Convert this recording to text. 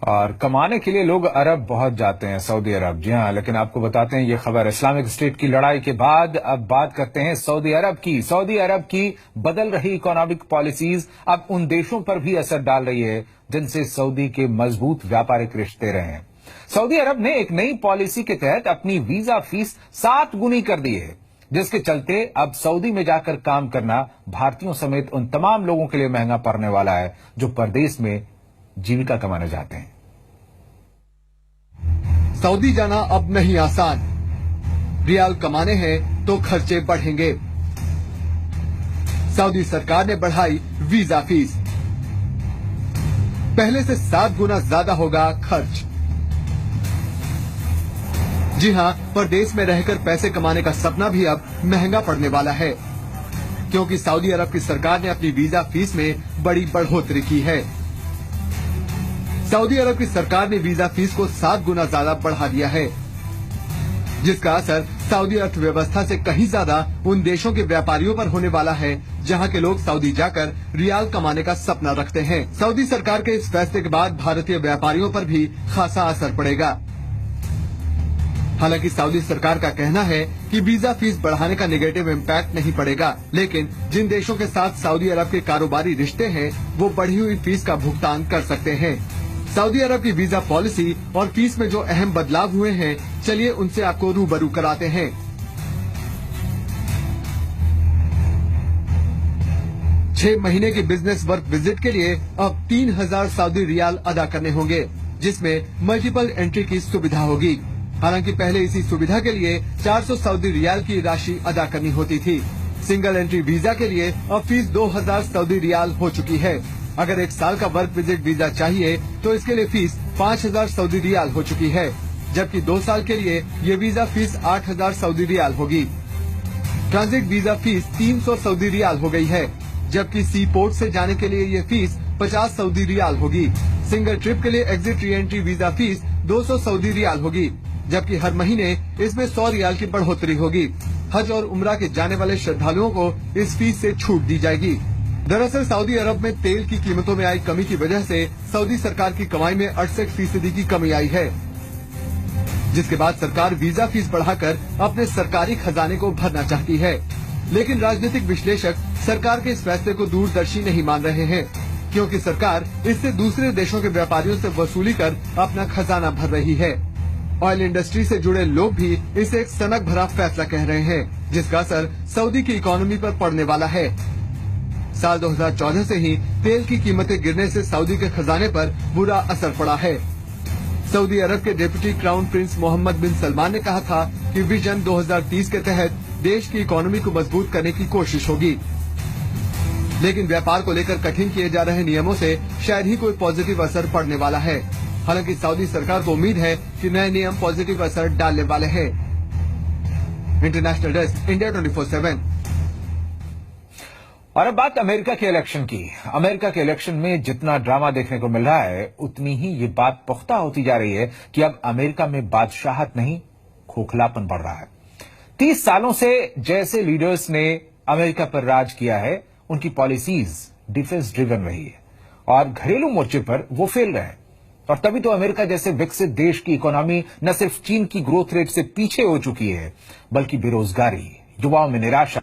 और कमाने के लिए लोग अरब बहुत जाते हैं, सऊदी अरब। जी हाँ, लेकिन आपको बताते हैं ये खबर इस्लामिक स्टेट की लड़ाई के बाद। अब बात करते हैं सऊदी अरब की। सऊदी अरब की बदल रही इकोनॉमिक पॉलिसीज अब उन देशों पर भी असर डाल रही है जिनसे सऊदी के मजबूत व्यापारिक रिश्ते रहे हैं। सऊदी अरब ने एक नई पॉलिसी के तहत अपनी वीजा फीस 7 गुनी कर दी है, जिसके चलते अब सऊदी में जाकर काम करना भारतीयों समेत उन तमाम लोगों के लिए महंगा पड़ने वाला है जो परदेश में जीविका कमाने जाते हैं। सऊदी जाना अब नहीं आसान। रियाल कमाने हैं तो खर्चे बढ़ेंगे। सऊदी सरकार ने बढ़ाई वीजा फीस। पहले से 7 गुना ज्यादा होगा खर्च। जी हां, परदेश में रहकर पैसे कमाने का सपना भी अब महंगा पड़ने वाला है, क्योंकि सऊदी अरब की सरकार ने अपनी वीजा फीस में बड़ी बढ़ोतरी की है। सऊदी अरब की सरकार ने वीजा फीस को 7 गुना ज्यादा बढ़ा दिया है, जिसका असर सऊदी अर्थव्यवस्था से कहीं ज्यादा उन देशों के व्यापारियों पर होने वाला है जहां के लोग सऊदी जाकर रियाल कमाने का सपना रखते हैं। सऊदी सरकार के इस फैसले के बाद भारतीय व्यापारियों पर भी खासा असर पड़ेगा। हालांकि सऊदी सरकार का कहना है कि वीजा फीस बढ़ाने का नेगेटिव इम्पैक्ट नहीं पड़ेगा, लेकिन जिन देशों के साथ सऊदी अरब के कारोबारी रिश्ते हैं वो बढ़ी हुई फीस का भुगतान कर सकते हैं। सऊदी अरब की वीजा पॉलिसी और फीस में जो अहम बदलाव हुए हैं, चलिए उनसे आपको रूबरू कराते हैं। छह महीने की बिजनेस वर्क विजिट के लिए अब 3000 सऊदी रियाल अदा करने होंगे, जिसमें मल्टीपल एंट्री की सुविधा होगी। हालांकि पहले इसी सुविधा के लिए 400 सऊदी रियाल की राशि अदा करनी होती थी। सिंगल एंट्री वीजा के लिए अब फीस 2000 सऊदी रियाल हो चुकी है। अगर 1 साल का वर्क विजिट वीजा चाहिए तो इसके लिए फीस 5000 सऊदी रियाल हो चुकी है, जबकि 2 साल के लिए ये वीजा फीस 8000 सऊदी रियाल होगी। Transit visa fee 300 Saudi riyal हो गई है, जबकि सी पोर्ट से जाने के लिए ये फीस 50 सऊदी रियाल होगी। सिंगल ट्रिप के लिए exit re entry visa fee 200 Saudi riyal होगी, जबकि हर महीने इसमें 100 रियाल की बढ़ोतरी होगी। हज और उम्रा के जाने वाले श्रद्धालुओं को इस फीस से छूट दी जाएगी। दरअसल सऊदी अरब में तेल की कीमतों में आई कमी की वजह से सऊदी सरकार की कमाई में 68% की कमी आई है, जिसके बाद सरकार वीजा फीस बढ़ाकर अपने सरकारी खजाने को भरना चाहती है। लेकिन राजनीतिक विश्लेषक सरकार के इस फैसले को दूरदर्शी नहीं मान रहे हैं, क्योंकि सरकार इससे दूसरे देशों के व्यापारियों से वसूली कर अपना खजाना भर रही है। ऑयल इंडस्ट्री से जुड़े लोग भी इसे एक सनक भरा फैसला कह रहे हैं, जिसका असर सऊदी की इकोनॉमी पर पड़ने वाला है। साल 2014 से ही तेल की कीमतें गिरने से सऊदी के खजाने पर बुरा असर पड़ा है। सऊदी अरब के डिप्टी क्राउन प्रिंस मोहम्मद बिन सलमान ने कहा था कि विजन 2030 के तहत देश की इकोनॉमी को मजबूत करने की कोशिश होगी, लेकिन व्यापार को लेकर कठिन किए जा रहे नियमों से शायद ही कोई पॉजिटिव असर पड़ने वाला है। हालांकि सऊदी सरकार को उम्मीद है कि नए नियम पॉजिटिव असर डालने वाले हैं। International desk, India 24/7। और अब बात अमेरिका के इलेक्शन की। अमेरिका के इलेक्शन में जितना ड्रामा देखने को मिल रहा है, उतनी ही ये बात पुख्ता होती जा रही है कि अब अमेरिका में बादशाहत नहीं, खोखलापन बढ़ रहा है। 30 सालों से जैसे लीडर्स ने अमेरिका पर राज किया है, उनकी पॉलिसीज डिफेंस ड्रिवन रही है और घरेलू मोर्चे पर वो फेल रहे हैं। और तभी तो अमेरिका जैसे विकसित देश की इकोनॉमी न सिर्फ चीन की ग्रोथ रेट से पीछे हो चुकी है, बल्कि बेरोजगारी, युवाओं में निराशा